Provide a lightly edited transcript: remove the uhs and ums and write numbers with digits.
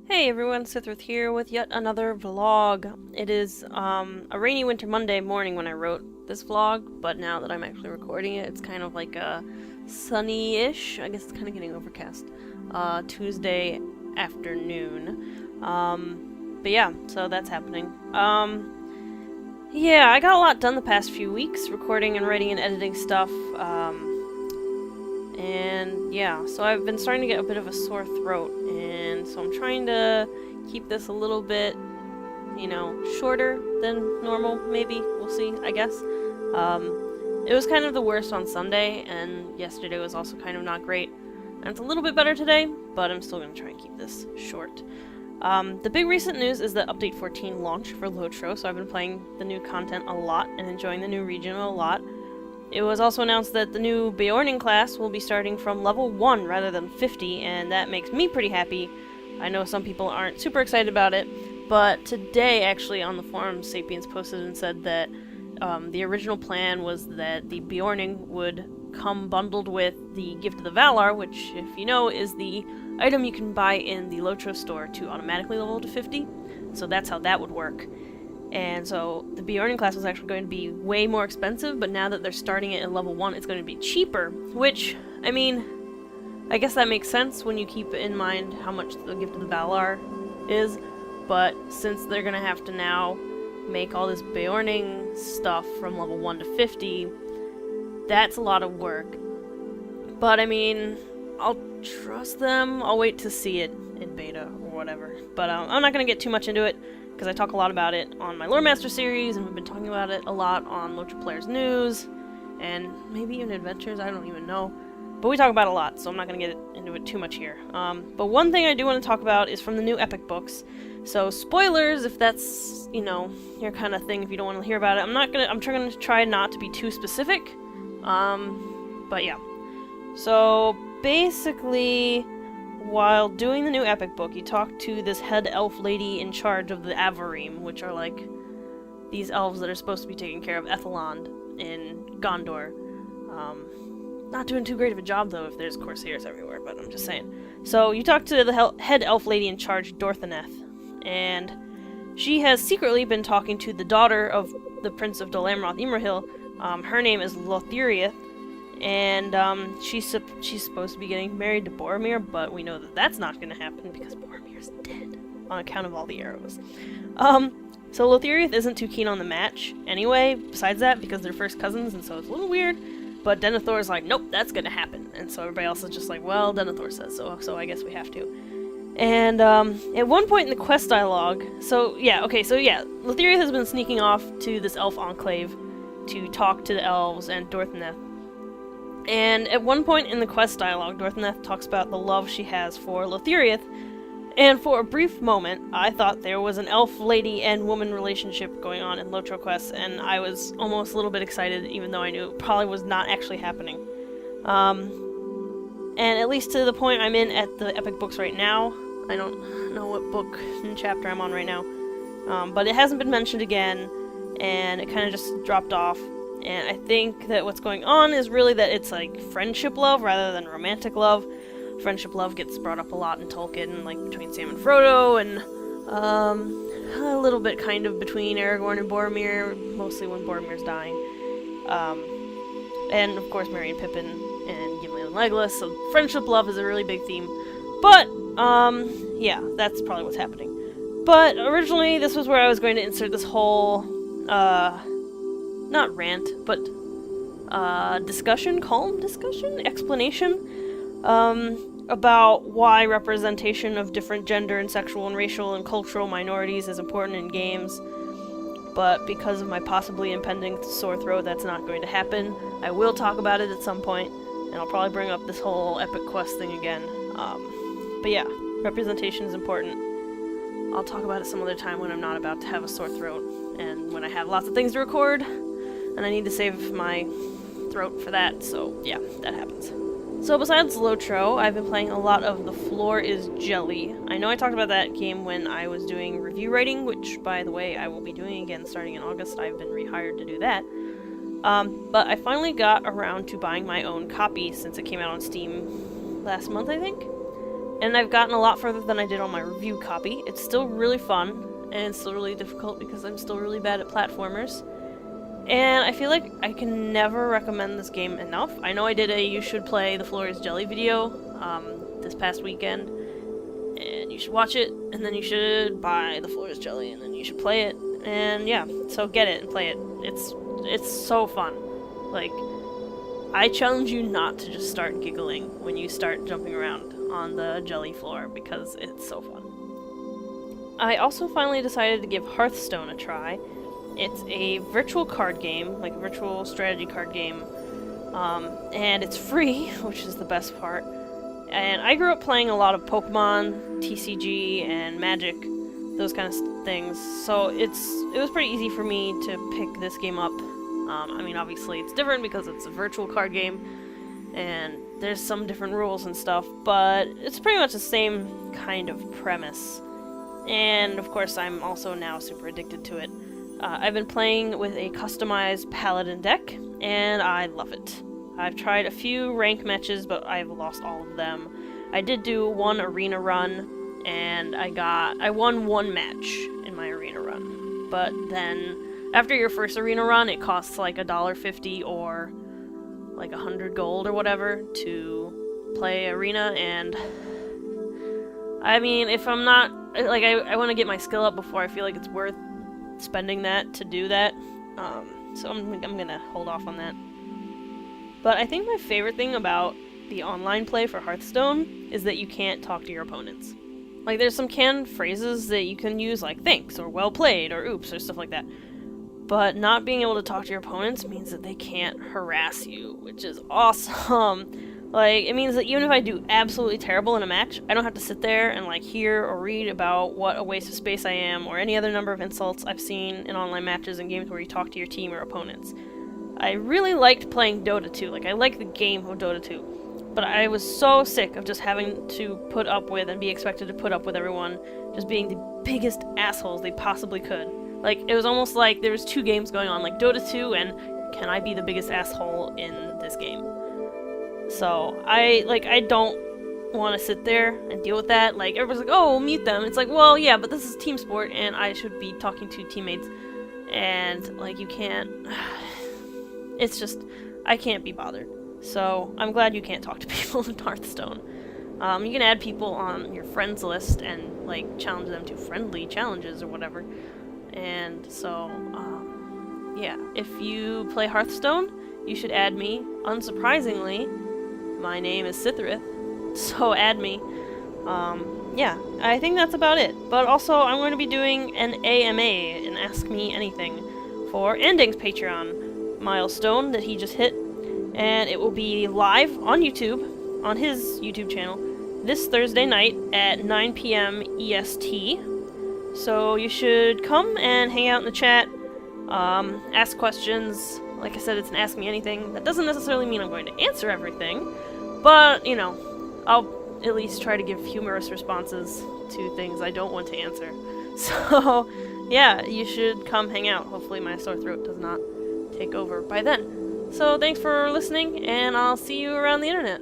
Hey everyone, Cithryth here with yet another vlog. It is a rainy winter Monday morning when I wrote this vlog, but now that I'm actually recording it, it's kind of like a sunny-ish, I guess it's kind of getting overcast, Tuesday afternoon. But yeah, so that's happening. Yeah, I got a lot done the past few weeks, recording and writing and editing stuff, and yeah, so I've been starting to get a bit of a sore throat, and so I'm trying to keep this a little bit, shorter than normal, maybe. We'll see, I guess. It was kind of the worst on Sunday, and yesterday was also kind of not great. And it's a little bit better today, but I'm still going to try and keep this short. The big recent news is that Update 14 launched for Lotro, so I've been playing the new content a lot and enjoying the new region a lot. It was also announced that the new Bjorning class will be starting from level 1 rather than 50, and that makes me pretty happy. I know some people aren't super excited about it, but today, actually, on the forums, Sapiens posted and said that the original plan was that the Bjorning would come bundled with the Gift of the Valar, which, if you know, is the item you can buy in the Lotro store to automatically level to 50. So that's how that would work. And so the Bjorning class was actually going to be way more expensive, but now that they're starting it at level 1, it's going to be cheaper, which, I mean, I guess that makes sense when you keep in mind how much the Gift of the Valar is, but since they're going to have to now make all this Bjorning stuff from level 1 to 50, that's a lot of work. But, I mean, I'll trust them. I'll wait to see it in beta or whatever. But I'm not going to get too much into it, because I talk a lot about it on my Lore Master series, and we've been talking about it a lot on Lotro Players News, and maybe even Adventures, I don't even know. But we talk about it a lot, so I'm not going to get into it too much here. But one thing I do want to talk about is from the new Epic books. So spoilers, if that's, your kind of thing, if you don't want to hear about it. I'm trying to try not to be too specific. But yeah. So basically, while doing the new Epic book, you talk to this head elf lady in charge of the Avarim, which are like these elves that are supposed to be taking care of Ethelond in Gondor. Not doing too great of a job, though, if there's Corsairs everywhere, but I'm just saying. So you talk to the head elf lady in charge, Dorthaneth, and she has secretly been talking to the daughter of the Prince of Dol Amroth Imrahil. Her name is Lothyriath, and she's supposed to be getting married to Boromir, but we know that that's not going to happen because Boromir's dead on account of all the arrows. So Lothyriath isn't too keen on the match anyway, besides that, because they're first cousins, and so it's a little weird. But Denethor's like, nope, that's going to happen. And so everybody else is just like, well, Denethor says so I guess we have to. And at one point in the quest dialogue, Lothyriath has been sneaking off to this elf enclave to talk to the elves and Dorthaneth. And at one point in the quest dialogue, Dorthaneth talks about the love she has for Lothyriath, and for a brief moment, I thought there was an elf lady and woman relationship going on in Lotro quests, and I was almost a little bit excited, even though I knew it probably was not actually happening. And at least to the point I'm in at the Epic books right now, I don't know what book and chapter I'm on right now, but it hasn't been mentioned again, and it kind of just dropped off. And I think that what's going on is really that it's like friendship love rather than romantic love. Friendship love gets brought up a lot in Tolkien, like between Sam and Frodo, and a little bit kind of between Aragorn and Boromir, mostly when Boromir's dying. And of course Merry and Pippin and Gimli and Legolas, so friendship love is a really big theme. But, yeah, that's probably what's happening. But originally this was where I was going to insert this whole, not rant, but calm discussion, explanation, about why representation of different gender and sexual and racial and cultural minorities is important in games. But because of my possibly impending sore throat, that's not going to happen. I will talk about it at some point, and I'll probably bring up this whole epic quest thing again. But yeah, representation is important. I'll talk about it some other time when I'm not about to have a sore throat, and when I have lots of things to record, and I need to save my throat for that, so yeah, that happens. So besides Lotro, I've been playing a lot of The Floor is Jelly. I know I talked about that game when I was doing review writing, which, by the way, I will be doing again starting in August. I've been rehired to do that. But I finally got around to buying my own copy since it came out on Steam last month, I think. and I've gotten a lot further than I did on my review copy. It's still really fun, and it's still really difficult because I'm still really bad at platformers. And I feel like I can never recommend this game enough. I know I did a You Should Play the Floor is Jelly video this past weekend, and you should watch it, and then you should buy the Floor is Jelly, and then you should play it. And yeah, so get it and play it. It's so fun. Like, I challenge you not to just start giggling when you start jumping around on the jelly floor, because it's so fun. I also finally decided to give Hearthstone a try. It's a virtual card game, like a virtual strategy card game, and it's free, which is the best part. And I grew up playing a lot of Pokemon, TCG, and Magic, those kind of things, so it was pretty easy for me to pick this game up. I mean, obviously it's different because it's a virtual card game, and there's some different rules and stuff, but it's pretty much the same kind of premise. And of course, I'm also now super addicted to it. I've been playing with a customized Paladin deck, and I love it. I've tried a few rank matches, but I've lost all of them. I did do one arena run, and I won one match in my arena run. But then, after your first arena run, it costs like $1.50 or like 100 gold or whatever to play arena, and I mean, if I'm not, like, I want to get my skill up before I feel like it's worth spending that to do that, so I'm gonna hold off on that. But I think my favorite thing about the online play for Hearthstone is that you can't talk to your opponents. Like, there's some canned phrases that you can use, like thanks, or well played, or oops, or stuff like that. But not being able to talk to your opponents means that they can't harass you, which is awesome. Like, it means that even if I do absolutely terrible in a match, I don't have to sit there and, like, hear or read about what a waste of space I am, or any other number of insults I've seen in online matches and games where you talk to your team or opponents. I really liked playing Dota 2, like, I like the game of Dota 2, but I was so sick of just having to put up with and be expected to put up with everyone just being the biggest assholes they possibly could. Like, it was almost like there was two games going on, like Dota 2 and can I be the biggest asshole in this game? So, I don't want to sit there and deal with that. Like, everybody's like, oh, we'll mute them. It's like, well, yeah, but this is team sport, and I should be talking to teammates. And, like, you can't... It's just... I can't be bothered. So, I'm glad you can't talk to people in Hearthstone. You can add people on your friends list and, like, challenge them to friendly challenges or whatever. And so, yeah, if you play Hearthstone, you should add me. Unsurprisingly, my name is Cithryth, so add me. Yeah, I think that's about it. But also, I'm going to be doing an AMA, an Ask Me Anything, for Anding's Patreon milestone that he just hit. And it will be live on YouTube, on his YouTube channel, this Thursday night at 9 p.m. EST. So you should come and hang out in the chat, ask questions. Like I said, it's an Ask Me Anything. That doesn't necessarily mean I'm going to answer everything, but, you know, I'll at least try to give humorous responses to things I don't want to answer. So, yeah, you should come hang out. Hopefully my sore throat does not take over by then. So thanks for listening, and I'll see you around the internet.